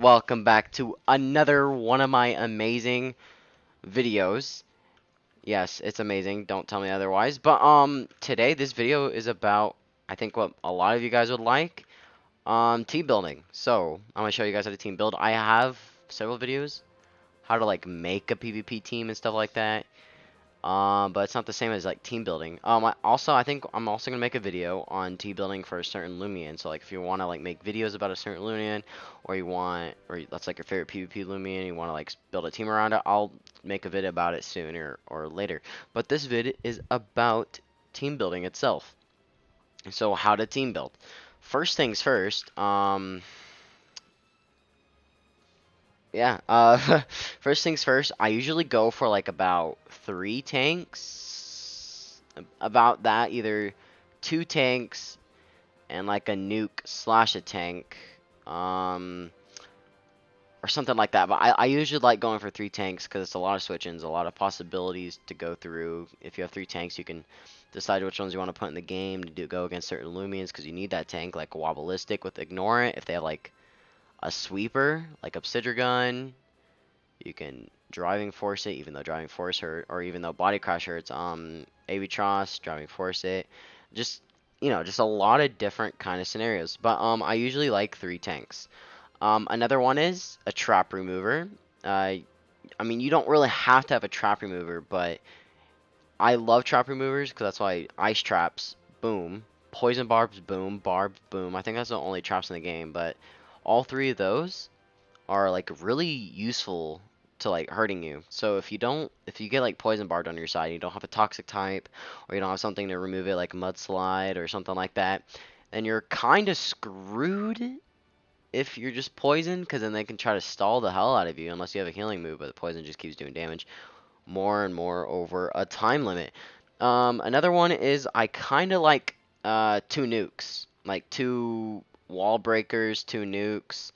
welcome back to another one of my amazing videos. Yes, it's amazing, don't tell me otherwise. But today this video is about I think what a lot of you guys would like, team building. So, I'm going to show you guys how to team build. I have several videos how to like make a PvP team and stuff like that. But it's not the same as like team building. I think I'm also gonna make a video on team building for a certain Loomian. So like if you want to like make videos about a certain Loomian, or that's like your favorite PvP Loomian, you want to like build a team around it, I'll make a video about it soon or later. But this vid is about team building itself. So how to team build. First things first. Yeah, first things first, I usually go for like about 3 tanks. About that, either 2 tanks and like a nuke slash a tank. Or something like that. But I usually like going for 3 tanks because it's a lot of switch-ins, a lot of possibilities to go through. If you have 3 tanks, you can decide which ones you want to put in the game to go against certain Loomians because you need that tank, like a Wobblistic with Ignore It. If they have like a sweeper, like Obsidian Gun, you can driving force it, even though driving force hurt, or even though body crash hurts. Avitross, driving force it, just just a lot of different kind of scenarios. But I usually like 3 tanks. Another one is a trap remover. I mean, you don't really have to have a trap remover, but I love trap removers because that's why ice traps, boom, poison barbs, boom, barbs, boom. I think that's the only traps in the game, but all 3 of those are like really useful to like hurting you. So if you get like poison barbed on your side, you don't have a toxic type, or you don't have something to remove it like mudslide or something like that, then you're kind of screwed if you're just poisoned, because then they can try to stall the hell out of you unless you have a healing move, but the poison just keeps doing damage more and more over a time limit. Another one is I kind of like 2 nukes, like 2 wall breakers, 2 nukes.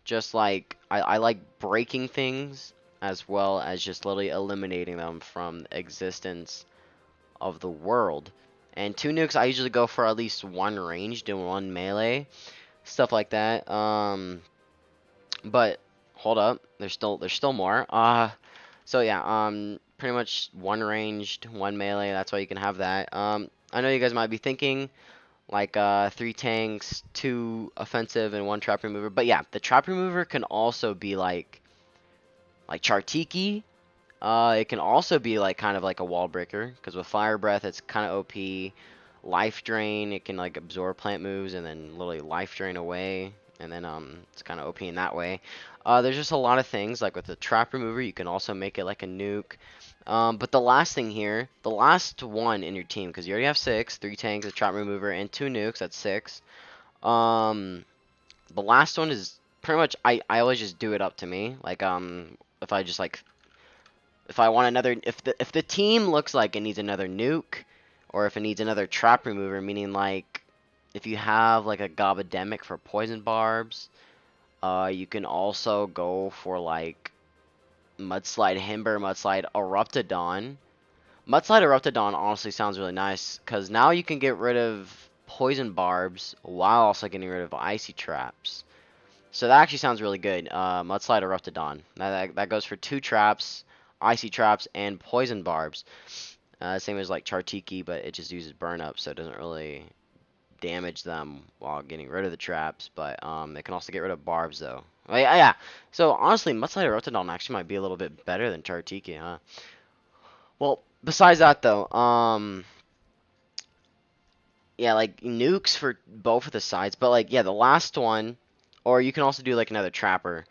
Just like I like breaking things as well as just literally eliminating them from existence of the world. And 2 nukes, I usually go for at least 1 ranged and 1 melee, stuff like that. But hold up, there's still more. So yeah, pretty much 1 ranged, 1 melee. That's why you can have that. I know you guys might be thinking like 3 tanks, 2 offensive, and 1 trap remover. But yeah, the trap remover can also be like Chartiki. It can also be like kind of like a wall breaker because with fire breath, it's kind of OP. Life drain, it can like absorb plant moves and then literally life drain away, and then it's kind of OP in that way. There's just a lot of things like with the trap remover, you can also make it like a nuke. But the last thing here, the last one in your team, because you already have 6, 3 tanks, a trap remover, and 2 nukes. That's 6. The last one is pretty much I always just do it up to me. Like if I just like if I want another, if the team looks like it needs another nuke, or if it needs another trap remover, meaning like if you have like a Gobademic for poison barbs, you can also go for like Mudslide Himber, Mudslide Eruptodon. Mudslide Eruptodon honestly sounds really nice because now you can get rid of poison barbs while also getting rid of icy traps. So that actually sounds really good. Mudslide Eruptodon. That goes for 2 traps, icy traps, and poison barbs. Same as like Chartiki, but it just uses burn up, so it doesn't really damage them while getting rid of the traps. But it can also get rid of barbs though. Oh, yeah, yeah. So honestly, Mudslide Eruptodon actually might be a little bit better than Chartiki, huh? Well, besides that though, yeah, like nukes for both of the sides, but like yeah, the last one, or you can also do like another trapper.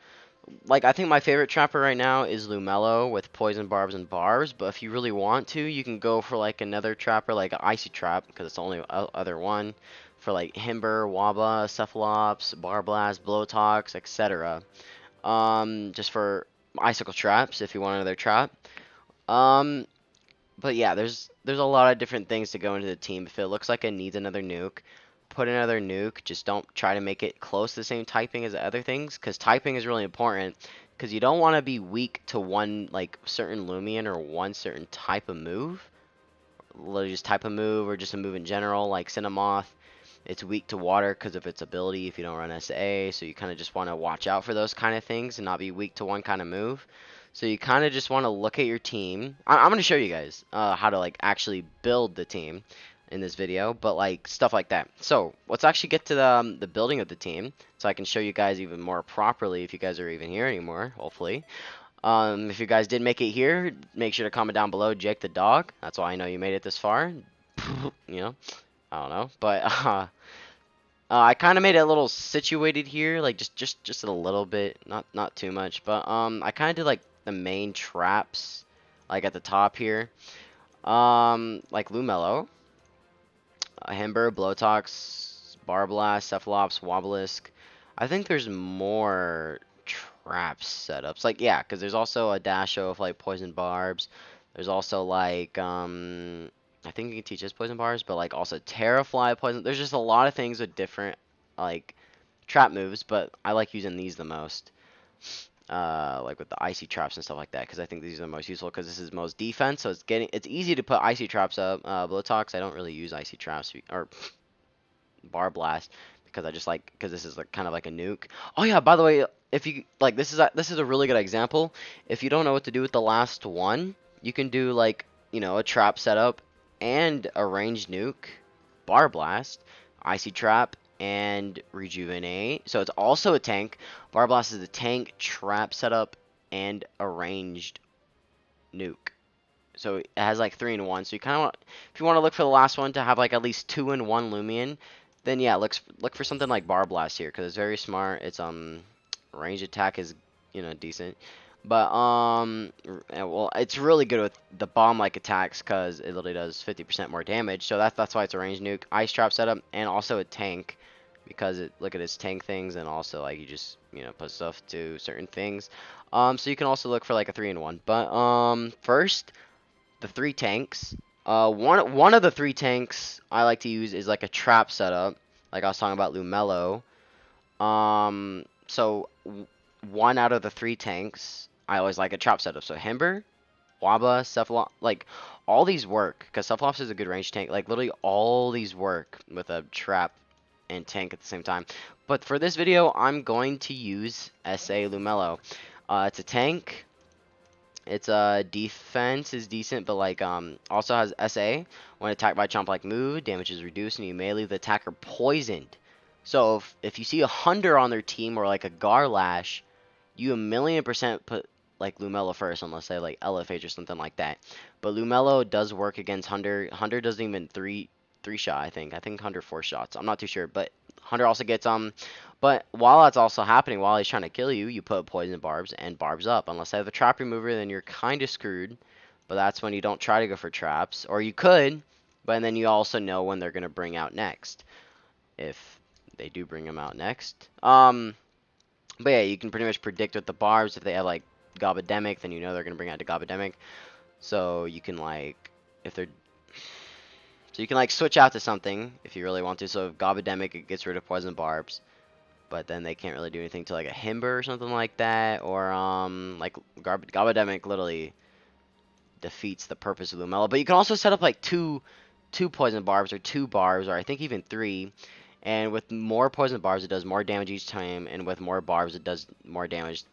Like I think my favorite trapper right now is Lumello with poison barbs and barbs, but if you really want to, you can go for like another trapper like an icy trap because it's the only other one for like Himber, Waba, Cephalops, Barblast, Blowtox, etc. Just for icicle traps if you want another trap. Um, but yeah, there's a lot of different things to go into the team. If it looks like it needs another nuke, put another nuke. Just don't try to make it close to the same typing as the other things, because typing is really important. Because you don't want to be weak to one like certain Loomian or one certain type of move. Literally just type of move or just a move in general, like Cinnamoth. It's weak to water because of its ability if you don't run SA, so you kind of just want to watch out for those kind of things and not be weak to one kind of move. So you kind of just want to look at your team. I'm going to show you guys how to like actually build the team in this video, but like stuff like that. So let's actually get to the building of the team so I can show you guys even more properly if you guys are even here anymore, hopefully. If you guys did make it here, make sure to comment down below, Jake the dog. That's why I know you made it this far. You know, I don't know, but I kind of made it a little situated here, like just a little bit, not too much, but I kind of did like the main traps, like at the top here, like Lumello, Himber, Blowtox, Barblast, Cephalops, Wobblisk. I think there's more trap setups, like yeah, because there's also a Dasho of like poison barbs. There's also like I think you can teach us poison bars, but like also Terrafly poison. There's just a lot of things with different like trap moves, but I like using these the most. Like with the icy traps and stuff like that, because I think these are the most useful. Because this is most defense, so it's easy to put icy traps up. Blowtox, I don't really use icy traps or bar blast because I just like because this is like kind of like a nuke. Oh yeah, by the way, if you like this is a really good example. If you don't know what to do with the last one, you can do like a trap setup and a ranged nuke, bar blast, icy trap, and rejuvenate. So it's also a tank. Bar blast is a tank, trap setup, and a ranged nuke. So it has like 3 in 1. So you kind of want, if you want to look for the last one to have like at least 2 in 1 Loomian, then yeah, look for something like Bar Blast here because it's very smart. Its range attack is decent, but well, it's really good with the bomb like attacks because it literally does 50% more damage. So that's why it's a range nuke, ice trap setup, and also a tank because look at its tank things and also like you just put stuff to certain things. So you can also look for like a 3 in 1. But first the 3 tanks. One of the 3 tanks I like to use is like a trap setup, like I was talking about Lumello. So one out of the 3 tanks, I always like a trap setup. So Himber, Waba, Cephalops, like all these work because Cephalops is a good range tank. Like literally all these work with a trap and tank at the same time. But for this video, I'm going to use SA Lumello. It's a tank. Its defense is decent, but like also has SA. When attacked by Chomp like move, damage is reduced and you may leave the attacker poisoned. So if you see a Hunter on their team or like a Garlash, you 1,000,000% put like Lumello first unless they like LFH or something like that. But Lumello does work against Hunter. Hunter doesn't even three shot, I think. I think Hunter 4 shots. I'm not too sure, but Hunter also gets but while that's also happening, while he's trying to kill you, you put poison barbs and barbs up. Unless they have a trap remover, then you're kind of screwed. But that's when you don't try to go for traps. Or you could, but then you also know when they're going to bring out next. If they do bring them out next. But yeah, you can pretty much predict with the barbs. If they have like Gobademic, then you know they're going to bring out the Gobademic. So you can like, so you can like switch out to something if you really want to. So if Gobademic, it gets rid of poison barbs. But then they can't really do anything to like a Himber or something like that, or like Gobademic literally defeats the purpose of Lumello. But you can also set up like two poison barbs or 2 barbs, or I think even 3. And with more poison barbs, it does more damage each time, and with more barbs, it does more damage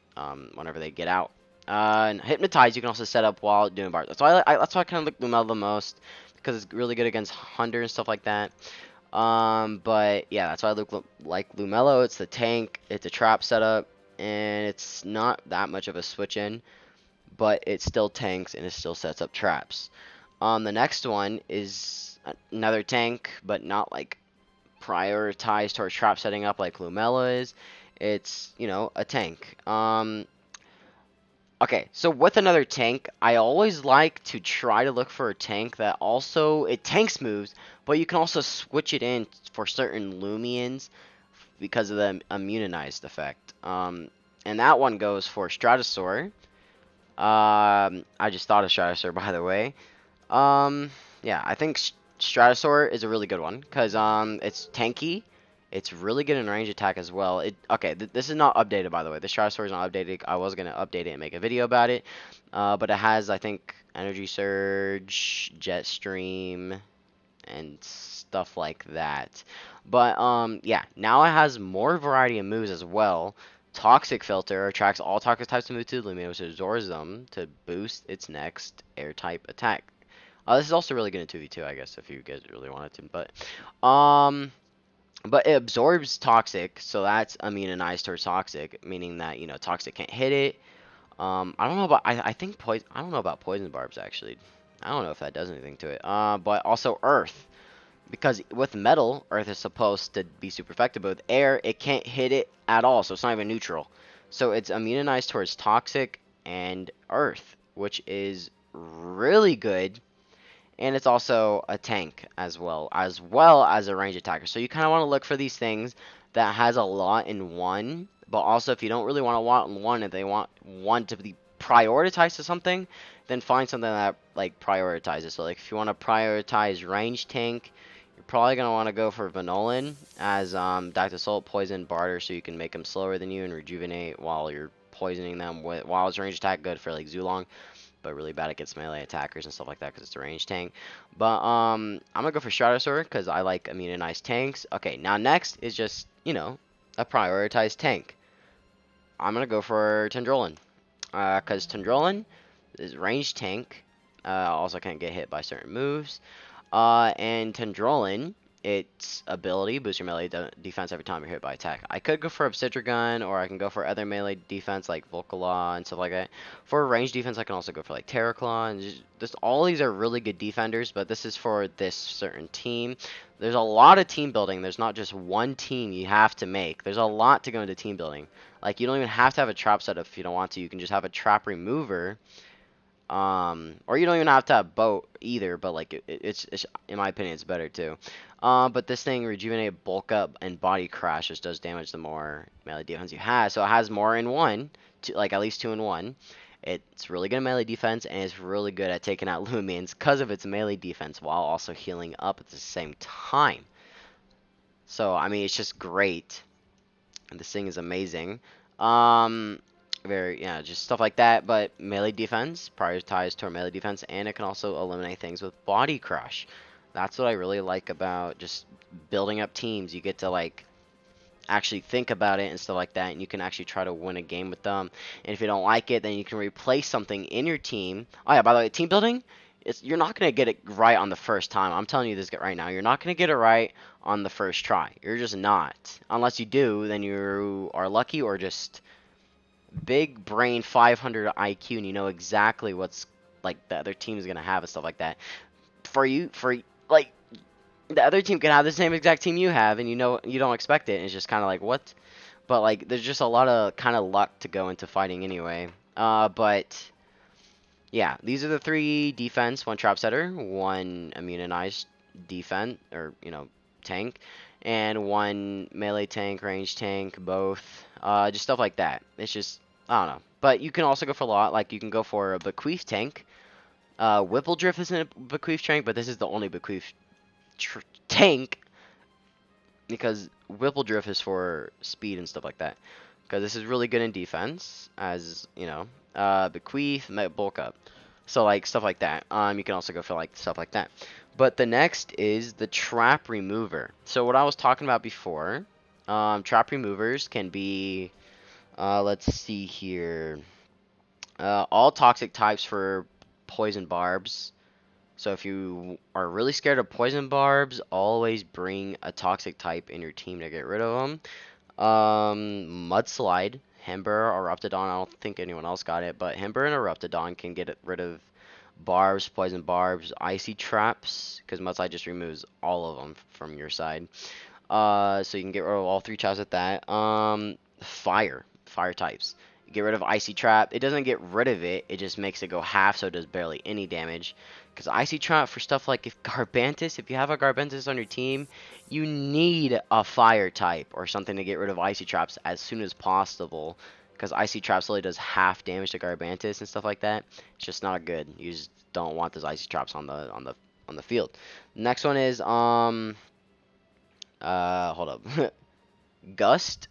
whenever they get out. And Hypnotize you can also set up while doing barbs. That's why I kind of like Lumello the most because it's really good against Hunter and stuff like that. But yeah, that's why I like Lumello. It's the tank, it's a trap setup, and it's not that much of a switch in, but it still tanks and it still sets up traps. The next one is another tank, but not like prioritized towards trap setting up like Lumello is. It's, a tank. Okay, so with another tank, I always like to try to look for a tank that also, it tanks moves, but you can also switch it in for certain Loomians because of the immunized effect. And that one goes for Stratosaur. I just thought of Stratosaur, by the way. Yeah, I think Stratosaur is a really good one because it's tanky. It's really good in range attack as well. Okay, this is not updated, by the way. The Stratosaur is not updated. I was going to update it and make a video about it. But it has, I think, Energy Surge, Jet Stream, and stuff like that. But yeah, now it has more variety of moves as well. Toxic Filter attracts all toxic types of move to Loomian, which absorbs them to boost its next air type attack. This is also really good in 2v2, I guess, if you guys really wanted to. But it absorbs toxic, so that's immunized towards toxic, meaning that toxic can't hit it. I don't know about I think poison. I don't know about poison barbs actually. I don't know if that does anything to it. But also earth, because with metal, earth is supposed to be super effective, but with air, it can't hit it at all, so it's not even neutral. So it's immunized towards toxic and earth, which is really good, and it's also a tank as well as a range attacker. So you kind of want to look for these things that has a lot in one, but also if you don't really want to want one, if they want one to be prioritized to something, then find something that like prioritizes. So like if you want to prioritize range tank, you're probably gonna want to go for Vanillin as Dr. Salt poison barter, so you can make them slower than you and rejuvenate while you're poisoning them with while it's range attack, good for like Zulong, but really bad against melee attackers and stuff like that because it's a range tank. But I'm gonna go for Stratosaur because I like immunized tanks. Okay, now next is just a prioritized tank. I'm gonna go for Tendrolin because Tendrolin is range tank. Also can't get hit by certain moves. And Tendrolin, its ability boosts your melee defense every time you're hit by attack. I could go for Obsidian, or I can go for other melee defense like Volcalaw and stuff like that. For range defense, I can also go for like Terraclaw, and just all these are really good defenders, but this is for this certain team. There's a lot of team building. There's not just one team you have to make. There's a lot to go into team building. Like, you don't even have to have a trap set if you don't want to. You can just have a trap remover. Or you don't even have to have boat either, but like it's in my opinion it's better too. But this thing rejuvenate, bulk up, and body crash just does damage the more melee defense you have. So it has more in one, like at least 2 in 1. It's really good at melee defense, and it's really good at taking out Loomians because of its melee defense while also healing up at the same time. So I mean, it's just great, and this thing is amazing. Um, just stuff like that. But melee defense, prioritized toward melee defense, and it can also eliminate things with body crush. That's what I really like about just building up teams. You get to like actually think about it and stuff like that, and you can actually try to win a game with them. And if you don't like it, then you can replace something in your team. Oh yeah, by the way, team building, you're not gonna get it right on the first time. I'm telling you this right now. You're not gonna get it right on the first try. You're just not. Unless you do, then you are lucky or just big brain 500 IQ and you know exactly what's like the other team is gonna have and stuff like that. For like the other team can have the same exact team you have and you don't expect it and it's just kind of like what, but like there's just a lot of kind of luck to go into fighting anyway. But yeah, these are the 3 defense, 1 trap setter, 1 immunized defense or tank, and 1 melee tank, range tank, both. Just stuff like that. It's just I don't know. But you can also go for a lot. Like you can go for a bequeath tank. Whipple Drift isn't a bequeath tank, but this is the only bequeath tank because Whipple Drift is for speed and stuff like that. Because this is really good in defense, as bequeath, bulk up, so like stuff like that. You can also go for like stuff like that. But the next is the trap remover. So what I was talking about before, trap removers can be, let's see here, all toxic types for poison barbs. So if you are really scared of poison barbs, always bring a toxic type in your team to get rid of them. Mudslide, Hember, or Eruptodon. I don't think anyone else got it, but Hember and Eruptodon can get rid of barbs, poison barbs, icy traps, because Mudslide just removes all of them from your side. So you can get rid of all 3 traps with that. Fire types. Get rid of icy trap. It doesn't get rid of it. It just makes it go half, so it does barely any damage. Because icy trap for stuff like if you have a Garbantis on your team, you need a fire type or something to get rid of icy traps as soon as possible. Because icy traps only does half damage to Garbantis and stuff like that. It's just not good. You just don't want those icy traps on the field. Next one is hold up. Gust.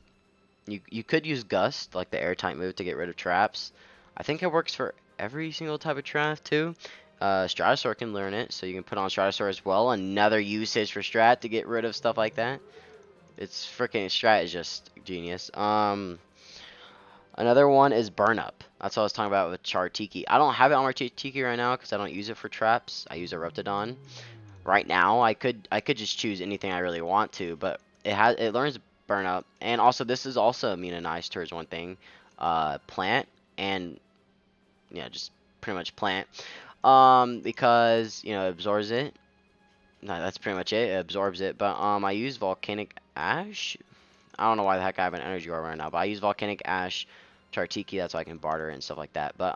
You could use Gust, like the air type move, to get rid of traps. I think it works for every single type of trap too. Stratosaur can learn it, so you can put on Stratosaur as well. Another usage for Strat to get rid of stuff like that. It's freaking Strat is just genius. Another one is Burn Up. That's what I was talking about with Chartiki. I don't have it on my Chartiki right now because I don't use it for traps. I use a Reptidon. Right now, I could just choose anything I really want to, but it learns Burn Up, and also this is also immunized towards one thing, plant, and yeah, just pretty much plant. Because it absorbs it. No, that's pretty much it. It absorbs it. But I use volcanic ash. I don't know why the heck I have an energy orb right now, but I use volcanic ash, Chartiki. That's why I can barter and stuff like that. But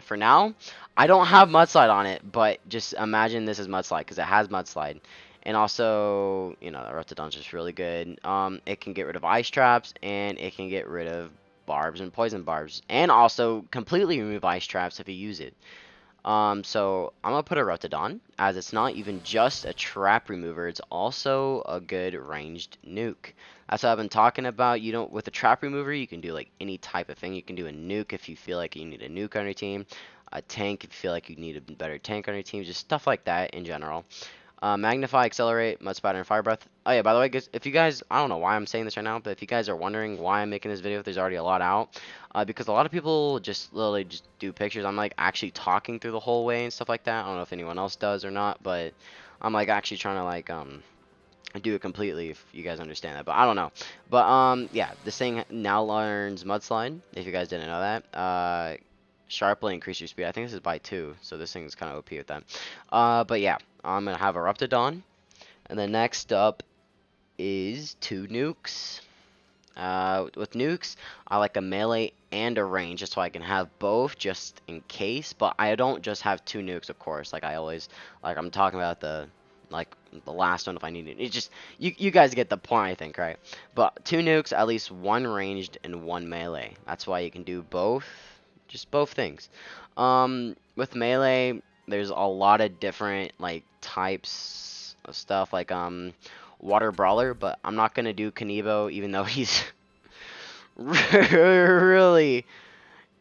for now, I don't have mudslide on it. But just imagine this is mudslide because it has mudslide, and also the Reptidon's just really good. It can get rid of ice traps and it can get rid of barbs and poison barbs, and also completely remove ice traps if you use it. So I'm gonna put a Reptidon, as it's not even just a trap remover, it's also a good ranged nuke. That's what I've been talking about. You don't with a trap remover, you can do like any type of thing. You can do a nuke if you feel like you need a nuke on your team, a tank if you feel like you need a better tank on your team, just stuff like that in general. Magnify, Accelerate, Mud Spider, and Fire Breath. Oh yeah, by the way, guys, if you guys, I don't know why I'm saying this right now, but if you guys are wondering why I'm making this video, if there's already a lot out, because a lot of people just literally just do pictures. I'm like actually talking through the whole way and stuff like that. I don't know if anyone else does or not, but I'm like actually trying to like do it completely if you guys understand that, but I don't know. But yeah, this thing now learns Mudslide, if you guys didn't know that. Sharply increase your speed. I think this is by 2, so this thing's kind of OP with that. But yeah, I'm gonna have a Reptidon, and then next up is 2 nukes. With nukes, I like a melee and a range, just so I can have both, just in case. But I don't just have 2 nukes, of course. Like I always, like I'm talking about the last one if I need it. It's just you guys get the point, I think, right? But 2 nukes, at least 1 ranged and 1 melee. That's why you can do both, just both things. With melee, there's a lot of different like types of stuff, like water brawler, but I'm not gonna do Kanibo, even though he's really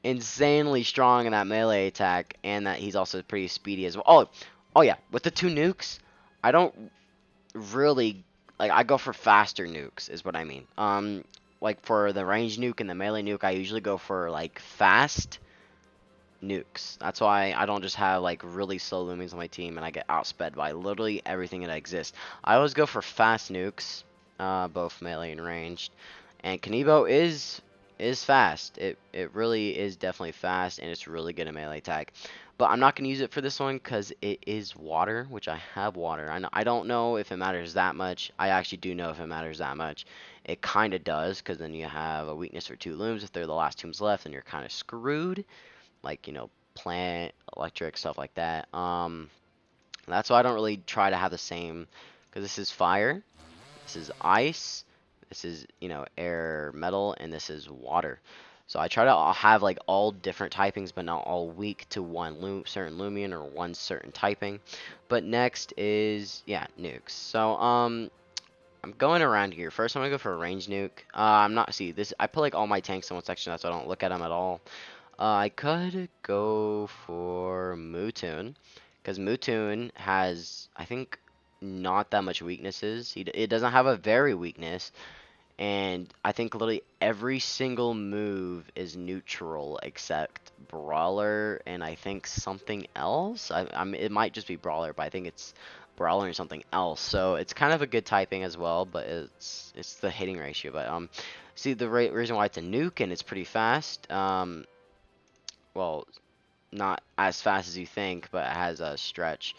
insanely strong in that melee attack, and that he's also pretty speedy as well. Oh yeah, with the 2 nukes, I don't really like. I go for faster nukes, is what I mean. Like for the range nuke and the melee nuke, I usually go for like fast nukes. That's why I don't just have like really slow Loomians on my team and I get outsped by literally everything that exists. I always go for fast nukes, both melee and ranged. And Kanibo is fast. It really is definitely fast, and it's really good at melee attack. But I'm not going to use it for this one because it is water, which I have water. I don't know if it matters that much. I actually do know if it matters that much. It kind of does, because then you have a weakness for 2 looms. If they're the last tombs left, then you're kind of screwed. Like, plant, electric, stuff like that. That's why I don't really try to have the same, because this is fire, this is ice, this is, air, metal, and this is water. So I try to have like all different typings, but not all weak to one certain Loomian or one certain typing. But next is, yeah, nukes. So I'm going around here. First, I'm gonna go for a range nuke. I'm not see this. I put like all my tanks in one section, so I don't look at them at all. I could go for Mewtwo, because Mewtwo has, I think, not that much weaknesses. It doesn't have a very weakness, and I think literally every single move is neutral except Brawler and I think something else. It might just be Brawler, but I think it's Brawler and something else. So it's kind of a good typing as well, but it's the hitting ratio. But see the reason why it's a nuke and it's pretty fast. Well, not as fast as you think, but it has a stretch.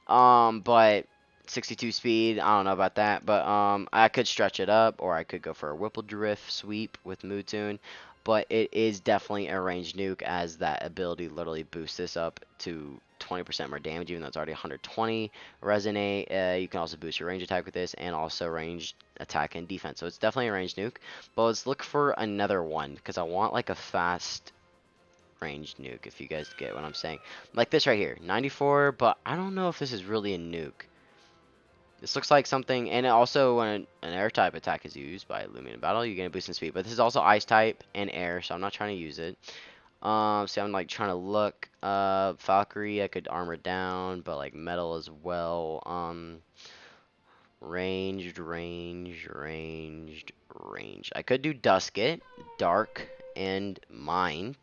But 62 speed, I don't know about that, but I could stretch it up, or I could go for a Whipple Drift sweep with Mewtwo. But it is definitely a ranged nuke, as that ability literally boosts this up to 20% more damage, even though it's already 120 resonate. You can also boost your range attack with this, and also ranged attack and defense. So it's definitely a ranged nuke. But let's look for another one, because I want like a fast ranged nuke, if you guys get what I'm saying. Like this right here, 94, but I don't know if this is really a nuke. This looks like something, and also when an air type attack is used by Loomian in battle, you get a boost in speed. But this is also ice type and air, so I'm not trying to use it. See, I'm like trying to look. Valkyrie, I could armor down, but like metal as well. Ranged. I could do Dusket, Dark, and Mind.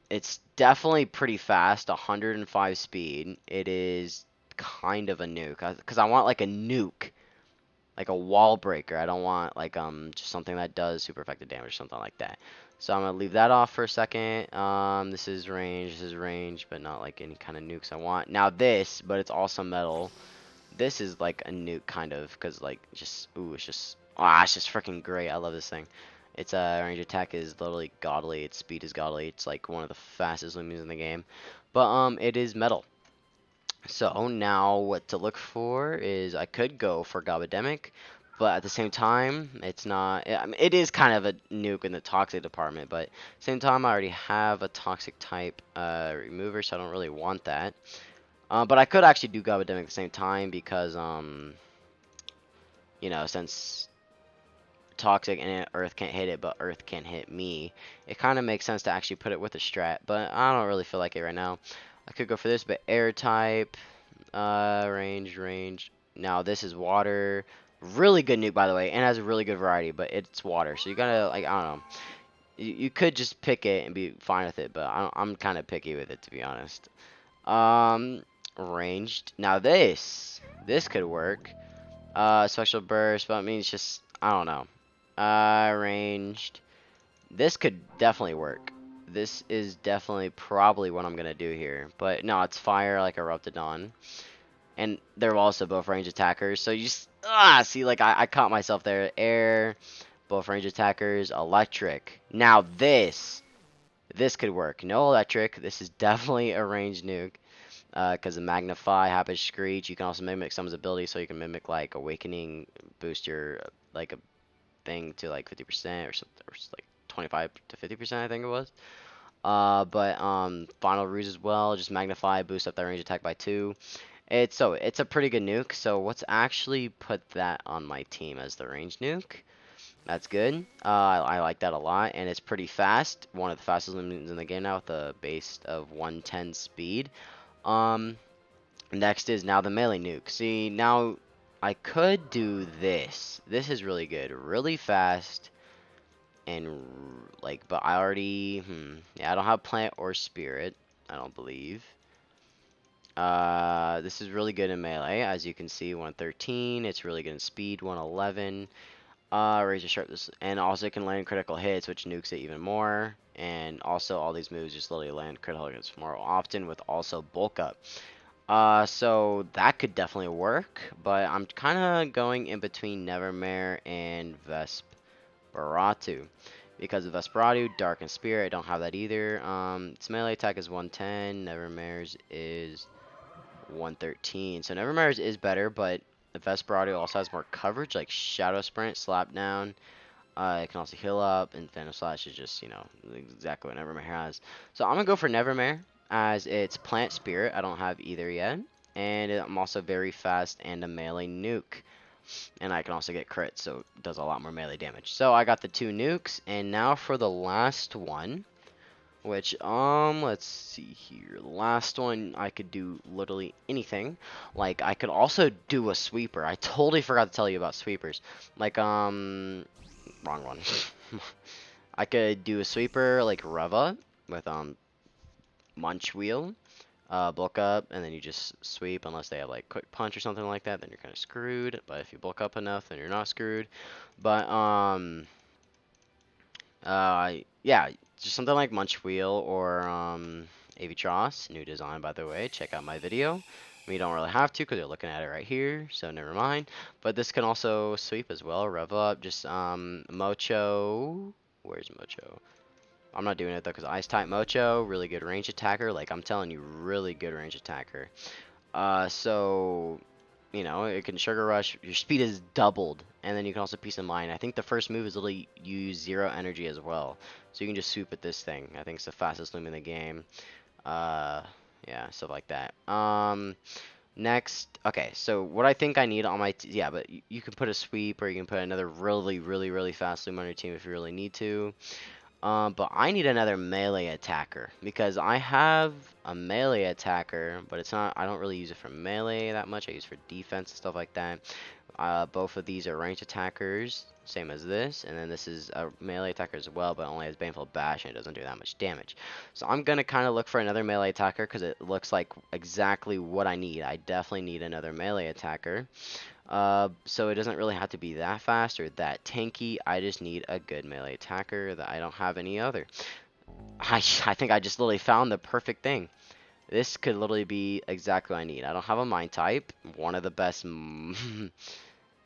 It's definitely pretty fast, 105 speed. It is kind of a nuke, because I want like a nuke, like a wall breaker. I don't want like just something that does super effective damage, something like that. So I'm gonna leave that off for a second. This is range, but not like any kind of nukes I want. Now this, but it's also metal. This is like a nuke kind of, because like just it's just freaking great. I love this thing. Its range attack is literally godly. Its speed is godly. It's like one of the fastest Loomians in the game. But it is metal. So now what to look for is I could go for Gobademic, but at the same time it's not. I mean, it is kind of a nuke in the toxic department, but at the same time I already have a toxic type remover, so I don't really want that. But I could actually do Gobademic at the same time because you know, since toxic and earth can't hit it, but earth can hit me, it kind of makes sense to actually put it with a strat, but I don't really feel like it right now. I could go for this, but air type, range. Now this is water. Really good nuke, by the way, and has a really good variety, but it's water, so you gotta, like, I don't know. You could just pick it and be fine with it, but I'm kind of picky with it, to be honest. Um, Ranged. Now this could work. Special burst, but I mean, it's just, I don't know. Ranged. This could definitely work. This is definitely probably what I'm gonna do here. But no, it's fire like erupted on. And they're also both range attackers. So you just, see, like I caught myself there. Air, both range attackers, electric. Now this could work. No electric. This is definitely a ranged nuke. Because of Magnify, Happy Screech, you can also mimic someone's ability, so you can mimic like Awakening, boost your like a thing to like 50% or something, or like 25 to 50%, I think it was. But Final Ruse as well, just Magnify, boost up that range attack by 2. It's a pretty good nuke. So let's actually put that on my team as the range nuke. That's good. I like that a lot, and it's pretty fast. One of the fastest limits in the game now with a base of 110 speed. Um, Next is now the melee nuke. See, now I could do this. This is really good, really fast, and like, but I already, yeah, I don't have plant or spirit, I don't believe. This is really good in melee, as you can see, 113. It's really good in speed, 111. Razor sharpness, and also it can land critical hits, which nukes it even more. And also all these moves just literally land critical hits more often, with also bulk up. So that could definitely work, but I'm kind of going in between Nevermare and Vesperatu. Because of Vesperatu, Dark and Spirit, I don't have that either. Its melee attack is 110, Nevermare's is 113. So Nevermare's is better, but the Vesperatu also has more coverage, like Shadow Sprint, Slap Down. It can also heal up, and Phantom Slash is just, you know, exactly what Nevermare has. So I'm going to go for Nevermare, as it's Plant Spirit. I don't have either yet. And I'm also very fast and a melee nuke. And I can also get crit, so it does a lot more melee damage. So I got the 2 nukes, and now for the last one. Which, let's see here. The last one, I could do literally anything. Like, I could also do a sweeper. I totally forgot to tell you about sweepers. Like, wrong one. I could do a sweeper like Reva with Munch Wheel, bulk up, and then you just sweep unless they have like quick punch or something like that. Then you're kind of screwed. But if you bulk up enough, then you're not screwed. But yeah, just something like Munch Wheel or Avitross, new design by the way. Check out my video. We don't really have to because you're looking at it right here, so never mind. But this can also sweep as well. Rev up, just Mocho. Where's Mocho? I'm not doing it though because Ice type Mocho, really good range attacker. Like I'm telling you, really good range attacker. So you know, it can Sugar Rush. Your speed is doubled, and then you can also Peace of Mind. I think the first move is literally use 0 energy as well, so you can just swoop at this thing. I think it's the fastest loom in the game. Yeah, stuff like that. Next, okay, so what I think I need on my yeah, but you can put a sweep, or you can put another really fast loom on your team if you really need to. But I need another melee attacker because I have a melee attacker, but it's not. I don't really use it for melee that much. I use it for defense and stuff like that. Both of these are ranged attackers, same as this, and then this is a melee attacker as well, but only has Baneful Bash and it doesn't do that much damage. So I'm gonna kind of look for another melee attacker because it looks like exactly what I need. I definitely need another melee attacker. So it doesn't really have to be that fast or that tanky. I just need a good melee attacker that I don't have any other. I think I just literally found the perfect thing. This could literally be exactly what I need. I don't have a mind type. One of the best melee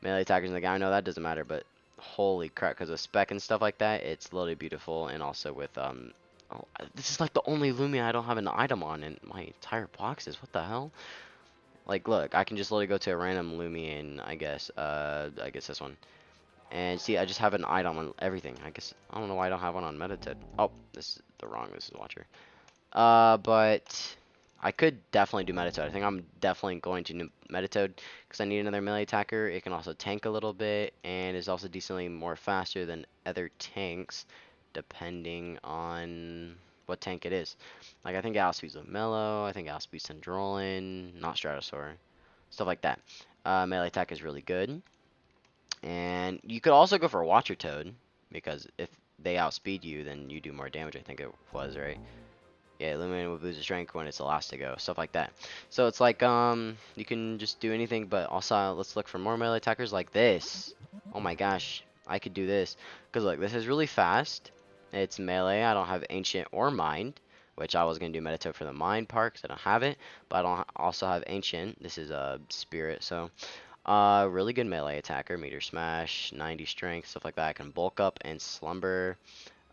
attackers in the game. I know that doesn't matter, but holy crap, because of spec and stuff like that, it's literally beautiful. And also with, oh, this is like the only Lumia I don't have an item on in my entire boxes. What the hell? Like, look, I can just literally go to a random Loomian, I guess this one. And see, I just have an item on everything. I guess, I don't know why I don't have one on Metatoad. Oh, this is Watcher. But I could definitely do Metatoad. I think I'm definitely going to do Metatoad because I need another melee attacker. It can also tank a little bit and is also decently more faster than other tanks, depending on what tank it is. Like, I think it outspeeds Mellow, I think it outspeeds Tendrolin, not Stratosaur, stuff like that. Melee attack is really good. And you could also go for a Watcher Toad, because if they outspeed you, then you do more damage, I think it was, right? Yeah, Illuminating will boost the strength when it's Elastigo, stuff like that. So it's like, you can just do anything, but also let's look for more melee attackers like this. Oh my gosh, I could do this. Because look, this is really fast. It's melee, I don't have Ancient or Mind, which I was going to do Metatoad for the Mind part, because I don't have it. But I don't also have Ancient, this is a Spirit, so... really good melee attacker, Meteor Smash, 90 strength, stuff like that. I can bulk up and slumber.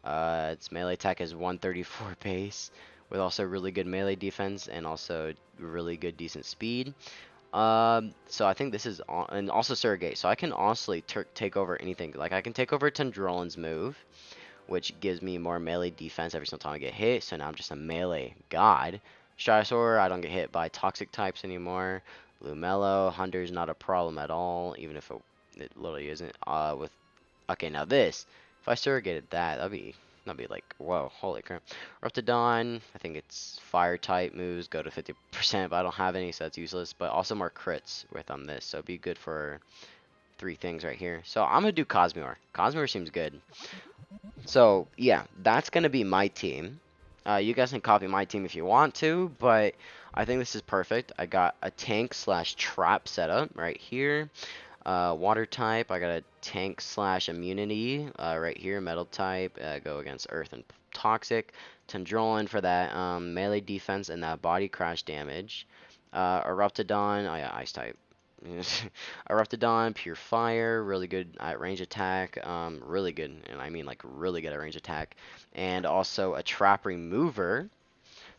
Its melee attack is 134 base, with also really good melee defense and also really good decent speed. So I think this is and also Surrogate. So I can honestly take over anything. Like I can take over Tendrolin's move, which gives me more melee defense every single time I get hit. So now I'm just a melee god. Stratosaur, I don't get hit by toxic types anymore. Lumello, Hunter's not a problem at all, even if it literally isn't. With okay, now this, if I surrogated that, that'd be like, whoa, holy crap. Raptidon, I think it's fire type moves go to 50%, but I don't have any, so that's useless. But also more crits with this, so it'd be good for 3 things right here. So I'm gonna do Cosmore. Cosmore seems good. So yeah, that's gonna be my team. You guys can copy my team if you want to, but I think this is perfect. I got a tank slash trap setup right here. Water type, I got a tank slash immunity right here. Metal type, go against earth and toxic. Tendrolin for that melee defense and that body crash damage. Eruptodon, oh yeah, ice type. Eruptodon, pure fire, really good at range attack, really good, and I mean like really good at range attack, and also a trap remover,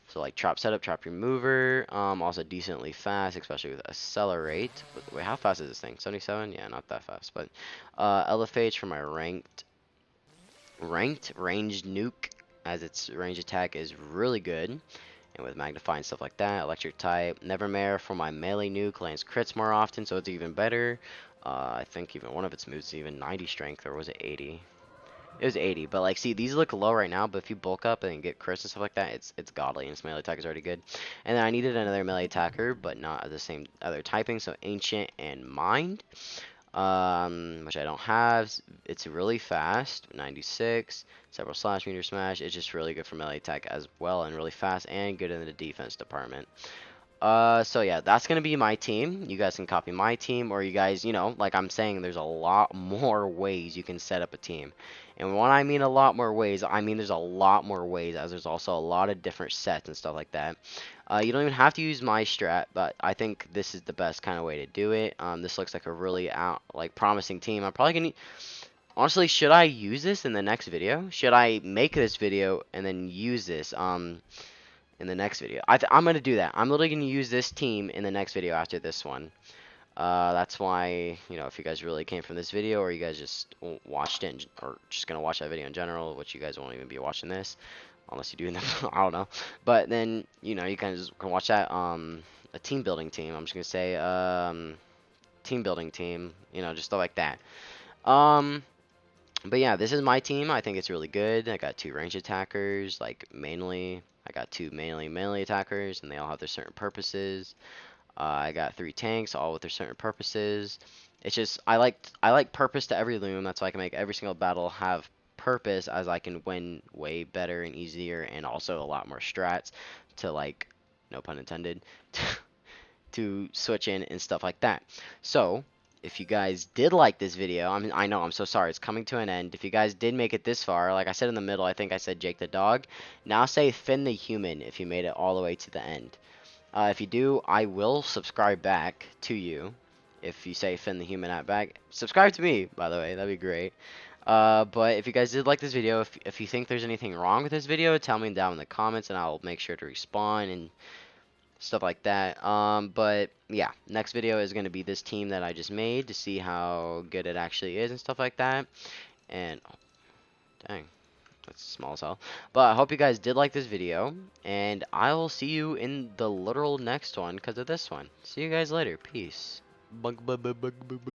so like trap setup, trap remover, also decently fast, especially with accelerate. Wait, how fast is this thing? 77? Yeah, not that fast, but Elephage for my ranked ranged nuke, as its range attack is really good. And with Magnify and stuff like that, electric type. Nevermare for my melee nuke lands crits more often, so it's even better. I think even one of its moves is even 90 strength, or was it 80? It was 80, but like, see, these look low right now, but if you bulk up and get crits and stuff like that, it's godly, and its melee attack is already good. And then I needed another melee attacker, but not the same other typing, so Ancient and Mind. Which I don't have. It's really fast, 96, several slash, meter smash. It's just really good for melee attack as well, and really fast and good in the defense department. So yeah, that's gonna be my team. You guys can copy my team, or you guys, you know, like I'm saying, there's a lot more ways you can set up a team. And when I mean a lot more ways, I mean there's a lot more ways, as there's also a lot of different sets and stuff like that. You don't even have to use my strat, but I think this is the best kind of way to do it. This looks like a really promising team. I'm probably gonna. Honestly, should I use this in the next video? Should I make this video and then use this in the next video? I'm gonna do that. I'm literally gonna use this team in the next video after this one. That's why, you know, if you guys really came from this video, or you guys just watched it, or just gonna watch that video in general, which you guys won't even be watching this, unless you do, I don't know. But then, you know, you can watch that, a team building team. I'm just gonna say, team building team, you know, just stuff like that. But yeah, this is my team. I think it's really good. I got 2 ranged attackers, like mainly. I got 2 mainly melee attackers, and they all have their certain purposes. I got 3 tanks, all with their certain purposes. It's just I like purpose to every loom. That's why I can make every single battle have purpose, as I can win way better and easier, and also a lot more strats to, like, no pun intended, to switch in and stuff like that. So, if you guys did like this video, I know, I'm so sorry, it's coming to an end. If you guys did make it this far, like I said in the middle, I think I said Jake the dog. Now say Finn the human if you made it all the way to the end. If you do, I will subscribe back to you. If you say Finn the human at back, subscribe to me, by the way, that'd be great. But if you guys did like this video, if you think there's anything wrong with this video, tell me down in the comments, and I'll make sure to respond and stuff like that. But yeah, next video is going to be this team that I just made to see how good it actually is and stuff like that. And oh, dang, that's small as hell. But I hope you guys did like this video, and I will see you in the literal next one because of this one. See you guys later. Peace. Bug, bug, bug, bug, bug, bug.